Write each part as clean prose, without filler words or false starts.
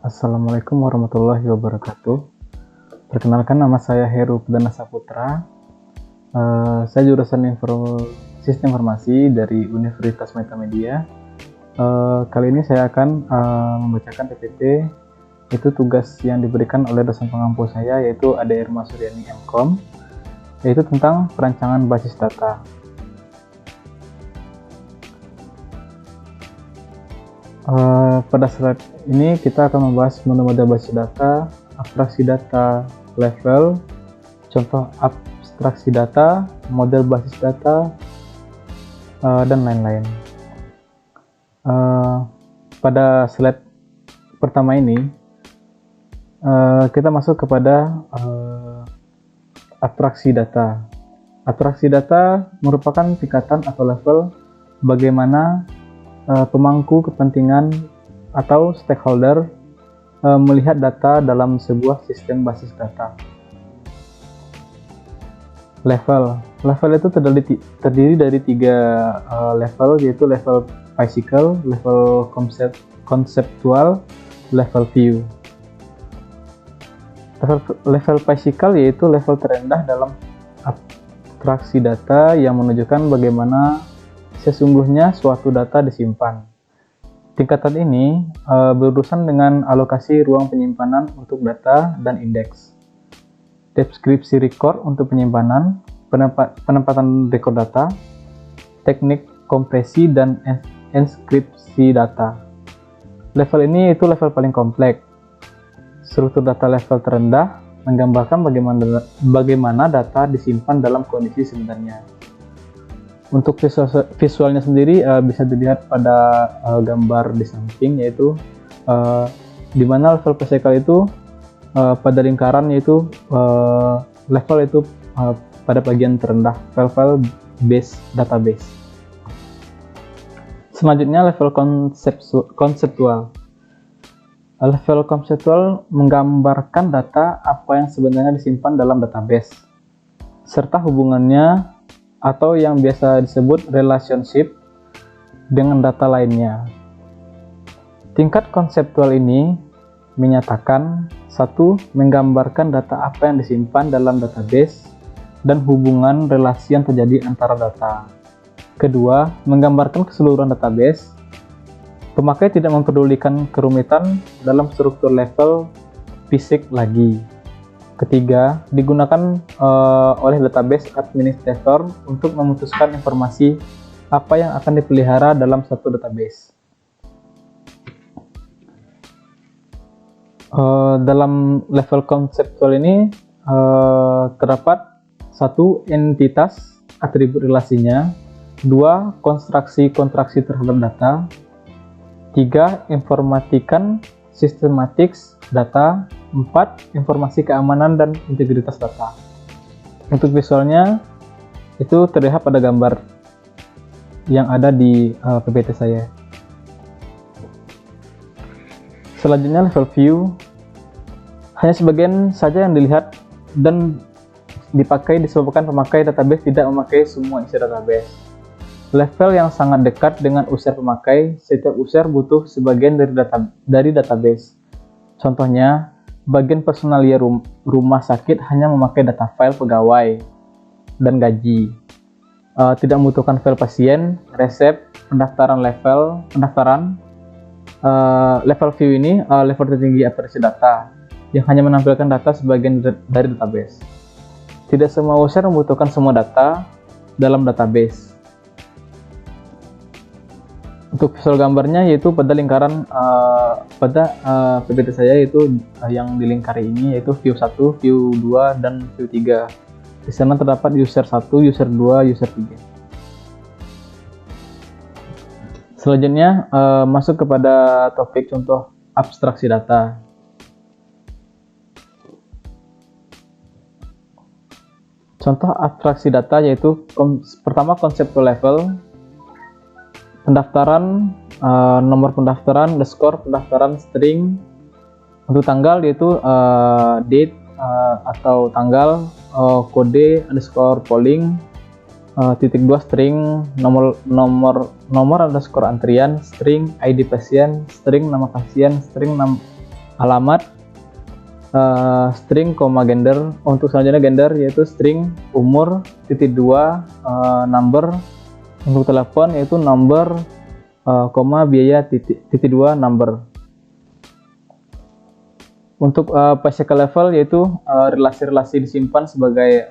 Assalamualaikum warahmatullahi wabarakatuh. Perkenalkan, nama saya Heru Perdana Saputra. Saya jurusan Sistem Informasi dari Universitas Metamedia. Kali ini saya akan membacakan PPT, itu tugas yang diberikan oleh dosen pengampu saya, yaitu Ade Irma Suryani MKom, yaitu tentang perancangan basis data. Pada slide ini kita akan membahas mode-mode basis data, abstraksi data, level, contoh abstraksi data, model basis data, dan lain-lain. Pada slide pertama ini kita masuk kepada abstraksi data. Abstraksi data merupakan tingkatan atau level bagaimana pemangku kepentingan atau stakeholder melihat data dalam sebuah sistem basis data. Level itu terdiri dari tiga level, yaitu level physical, level konseptual, level view. Level physical yaitu level terendah dalam abstraksi data yang menunjukkan bagaimana sesungguhnya suatu data disimpan. Tingkatan ini berurusan dengan alokasi ruang penyimpanan untuk data dan indeks, deskripsi record untuk penyimpanan, penempatan record data, teknik kompresi dan enskripsi data. Level ini itu level paling kompleks. Struktur data level terendah menggambarkan bagaimana data disimpan dalam kondisi sebenarnya. Untuk visualnya sendiri bisa dilihat pada gambar di samping, yaitu di mana level physical itu pada lingkaran, yaitu level itu pada bagian terendah, level base database. Selanjutnya level konseptual. Level konseptual menggambarkan data apa yang sebenarnya disimpan dalam database serta hubungannya atau yang biasa disebut relationship dengan data lainnya. Tingkat konseptual ini menyatakan: 1. Menggambarkan data apa yang disimpan dalam database dan hubungan relasi yang terjadi antara data. Kedua, menggambarkan keseluruhan database. Pemakai tidak mempedulikan kerumitan dalam struktur level fisik lagi. Ketiga, digunakan oleh database administrator untuk memutuskan informasi apa yang akan dipelihara dalam satu database. Dalam level konseptual ini terdapat 1. Entitas, atribut relasinya. 2. Konstruksi-konstruksi terhadap data. 3. Informatikan, sistematik data. 4. Informasi keamanan dan integritas data. Untuk visualnya itu terlihat pada gambar yang ada di PPT saya. Selanjutnya level view. Hanya sebagian saja yang dilihat dan dipakai disebabkan pemakai database tidak memakai semua isi database. Level yang sangat dekat dengan user pemakai, setiap user butuh sebagian dari database. Contohnya, bagian personalia rumah sakit hanya memakai data file pegawai dan gaji. Tidak membutuhkan file pasien, resep, pendaftaran. Level view ini level tertinggi abstraksi data yang hanya menampilkan data sebagian dari database. Tidak semua user membutuhkan semua data dalam database. Untuk visual gambarnya yaitu pada lingkaran pada PPT saya, yaitu yang dilingkari ini, yaitu view 1, view 2, dan view 3. Di sana terdapat user 1, user 2, user 3. Selanjutnya masuk kepada topik contoh abstraksi data. Contoh abstraksi data yaitu pertama conceptual level, pendaftaran, nomor pendaftaran, underscore pendaftaran, string. Untuk tanggal yaitu date atau tanggal, kode underscore polling, titik 2 string, nomor underscore antrian, string ID pasien, string nama pasien, string alamat, string, gender. Untuk selanjutnya gender yaitu string, umur, titik 2, number. Untuk telepon yaitu number, biaya, titik 2, number. Untuk physical level yaitu relasi-relasi disimpan sebagai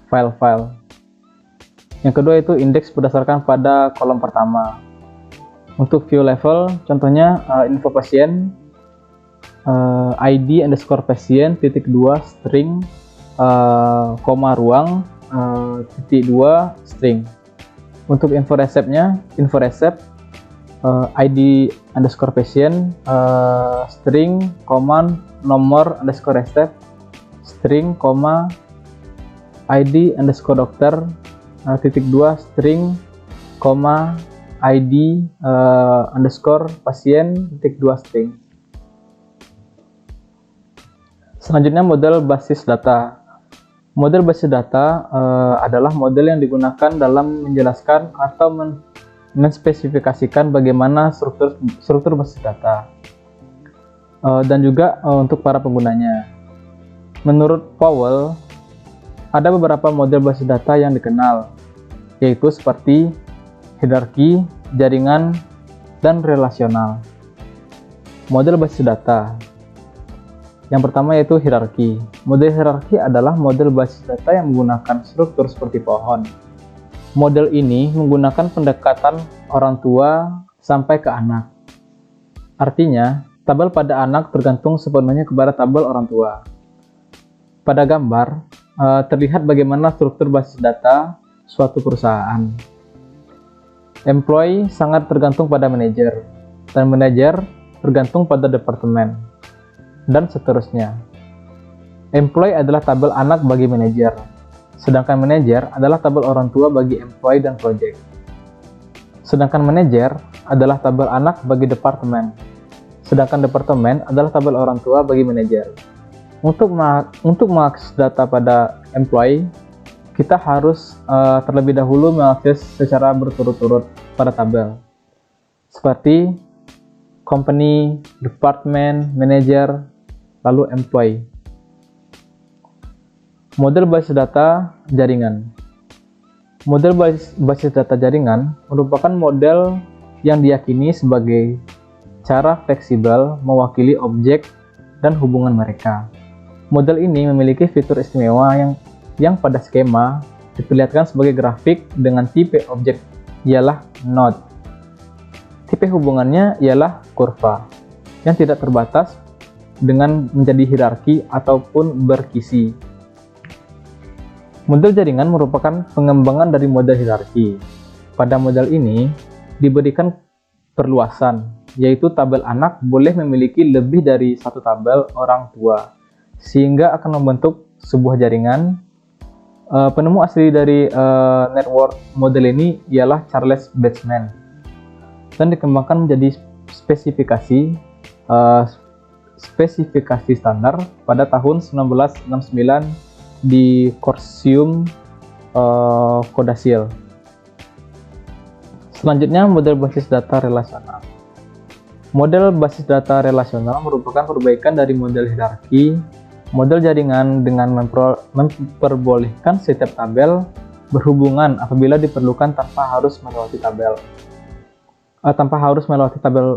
file-file. Yang kedua itu indeks berdasarkan pada kolom pertama. Untuk view level contohnya info pasien, ID underscore pasien, titik 2, string, ruang, titik 2, string. Untuk info resepnya, info resep, ID underscore pasien, string, nomor underscore resep, string, ID underscore dokter, titik 2, string, ID underscore pasien, titik 2, string. Selanjutnya model basis data. Model basis data adalah model yang digunakan dalam menjelaskan atau menspesifikasikan bagaimana struktur basis data dan juga untuk para penggunanya. Menurut Powell, ada beberapa model basis data yang dikenal, yaitu seperti hierarki, jaringan, dan relasional. Model basis data yang pertama yaitu hierarki. Model hierarki adalah model basis data yang menggunakan struktur seperti pohon. Model ini menggunakan pendekatan orang tua sampai ke anak. Artinya, tabel pada anak tergantung sepenuhnya kepada tabel orang tua. Pada gambar, terlihat bagaimana struktur basis data suatu perusahaan. Employee sangat tergantung pada manajer, dan manajer tergantung pada departemen, dan seterusnya. Employee adalah tabel anak bagi manajer, sedangkan manajer adalah tabel orang tua bagi employee dan project. Sedangkan manajer adalah tabel anak bagi departemen, sedangkan departemen adalah tabel orang tua bagi manajer. Untuk mengakses data pada employee, kita harus terlebih dahulu mengakses secara berturut-turut pada tabel, seperti company, department, manager, lalu employee. Model basis data jaringan. Model basis data jaringan merupakan model yang diyakini sebagai cara fleksibel mewakili objek dan hubungan mereka. Model ini memiliki fitur istimewa yang pada skema diperlihatkan sebagai grafik dengan tipe objek ialah node. Tipe hubungannya ialah kurva yang tidak terbatas dengan menjadi hierarki ataupun berkisi. Model jaringan merupakan pengembangan dari model hierarki. Pada model ini diberikan perluasan, yaitu tabel anak boleh memiliki lebih dari satu tabel orang tua, sehingga akan membentuk sebuah jaringan. Penemu asli dari network model ini ialah Charles Bateman dan dikembangkan menjadi spesifikasi standar pada tahun 1969 di Consortium Codacil. Selanjutnya model basis data relasional. Model basis data relasional merupakan perbaikan dari model hierarki. Model jaringan dengan memperbolehkan setiap tabel berhubungan apabila diperlukan tanpa harus melewati tabel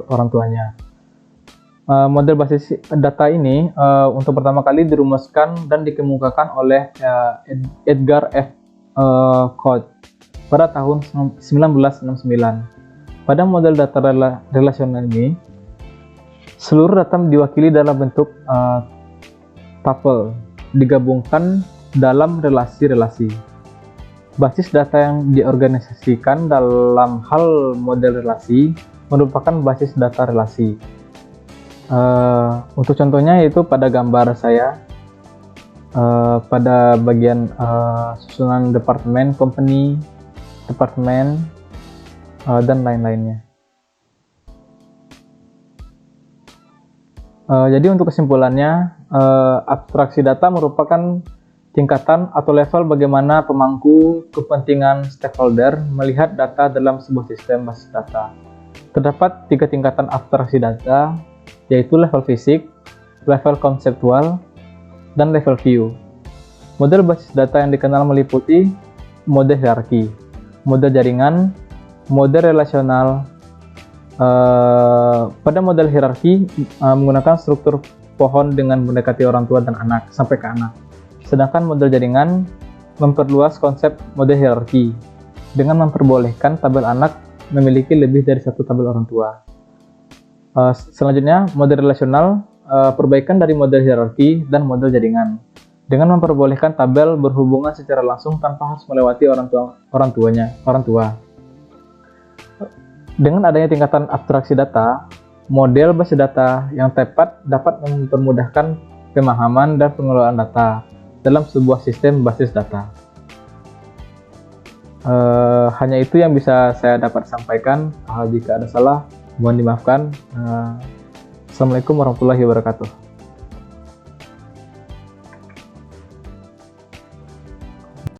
orang tuanya. Model basis data ini untuk pertama kali dirumuskan dan dikemukakan oleh Edgar F. Codd pada tahun 1969. Pada model data relasional ini, seluruh data diwakili dalam bentuk tuple digabungkan dalam relasi-relasi. Basis data yang diorganisasikan dalam hal model relasi merupakan basis data relasi. Untuk contohnya yaitu pada gambar saya, pada bagian susunan departemen, company, departemen, dan lain-lainnya. Jadi untuk kesimpulannya, abstraksi data merupakan tingkatan atau level bagaimana pemangku kepentingan stakeholder melihat data dalam sebuah sistem basis data. Terdapat 3 tingkatan abstraksi data. yaitu level fisik, level konseptual, dan level view. Model basis data yang dikenal meliputi model hierarki, model jaringan, model relasional. Pada model hierarki menggunakan struktur pohon dengan mendekati orang tua dan anak sampai ke anak. Sedangkan model jaringan memperluas konsep model hierarki dengan memperbolehkan tabel anak memiliki lebih dari satu tabel orang tua. Selanjutnya, model relasional, perbaikan dari model hierarki dan model jaringan dengan memperbolehkan tabel berhubungan secara langsung tanpa harus melewati orang tua. Dengan adanya tingkatan abstraksi data, model basis data yang tepat dapat mempermudahkan pemahaman dan pengelolaan data dalam sebuah sistem basis data. Hanya itu yang bisa saya dapat sampaikan. Jika ada salah, mohon dimaafkan. Assalamualaikum warahmatullahi wabarakatuh.